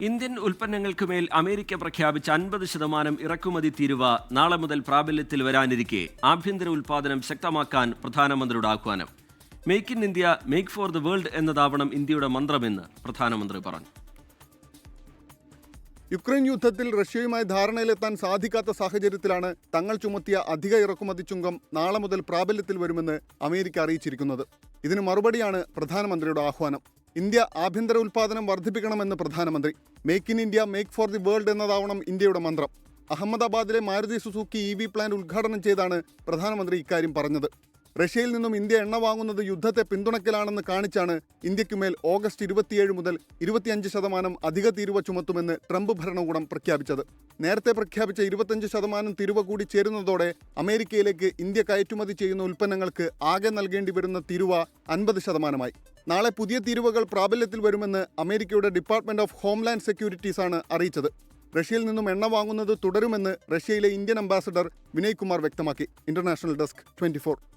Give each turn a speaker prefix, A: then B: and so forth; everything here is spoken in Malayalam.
A: ഇന്ത്യൻ ഉൽപ്പന്നങ്ങൾക്കുമേൽ അമേരിക്ക പ്രഖ്യാപിച്ച 50% ഇറക്കുമതി തീരുവ നാളെ മുതൽ പ്രാബല്യത്തിൽ വരാനിരിക്കെ ആഭ്യന്തര ഉൽപ്പാദനം ശക്തമാക്കാൻ പ്രധാനമന്ത്രിയുടെ ആഹ്വാനം. Make in India, make for the world എന്നതാവണം ഇന്ത്യയുടെ മന്ത്രമെന്ന് പ്രധാനമന്ത്രി പറഞ്ഞു.
B: യുക്രൈൻ യുദ്ധത്തിൽ റഷ്യയുമായി ധാരണയിലെത്താൻ സാധിക്കാത്ത സാഹചര്യത്തിലാണ് തങ്ങൾ ചുമത്തിയ അധിക ഇറക്കുമതി ചുങ്കം നാളെ മുതൽ പ്രാബല്യത്തിൽ വരുമെന്ന് അമേരിക്ക അറിയിച്ചിരിക്കുന്നത്. ഇതിന് മറുപടിയാണ് പ്രധാനമന്ത്രിയുടെ ആഹ്വാനം. ഇന്ത്യ ആഭ്യന്തര ഉൽപ്പാദനം വർദ്ധിപ്പിക്കണമെന്ന് പ്രധാനമന്ത്രി. Make in India, make for the world എന്നതാവണം ഇന്ത്യയുടെ മന്ത്രം. അഹമ്മദാബാദിലെ മാരുതി സുസുക്കി EV പ്ലാന്റ് ഉദ്ഘാടനം ചെയ്താണ് പ്രധാനമന്ത്രി ഇക്കാര്യം പറഞ്ഞത്. റഷ്യയിൽ നിന്നും ഇന്ത്യ എണ്ണ വാങ്ങുന്നത് യുദ്ധത്തെ പിന്തുണയ്ക്കലാണെന്ന് കാണിച്ചാണ് ഇന്ത്യക്കുമേൽ ഓഗസ്റ്റ് 27 മുതൽ 25% അധിക തീരുവ ചുമത്തുമെന്ന് ട്രംപ് ഭരണകൂടം പ്രഖ്യാപിച്ചത്. നേരത്തെ പ്രഖ്യാപിച്ച 25% തീരുവ കൂടി ചേരുന്നതോടെ അമേരിക്കയിലേക്ക് ഇന്ത്യ കയറ്റുമതി ചെയ്യുന്ന ഉൽപ്പന്നങ്ങൾക്ക് ആകെ നൽകേണ്ടി വരുന്ന തീരുവ 50%. നാളെ പുതിയ തീരുവകൾ പ്രാബല്യത്തിൽ വരുമെന്ന് അമേരിക്കയുടെ ഡിപ്പാർട്ട്മെന്റ് ഓഫ് ഹോംലാൻഡ് സെക്യൂരിറ്റീസ് ആണ് അറിയിച്ചത്. റഷ്യയിൽ നിന്നും എണ്ണ വാങ്ങുന്നത് തുടരുമെന്ന് റഷ്യയിലെ ഇന്ത്യൻ അംബാസഡർ വിനയ് കുമാർ വ്യക്തമാക്കി. International desk 24.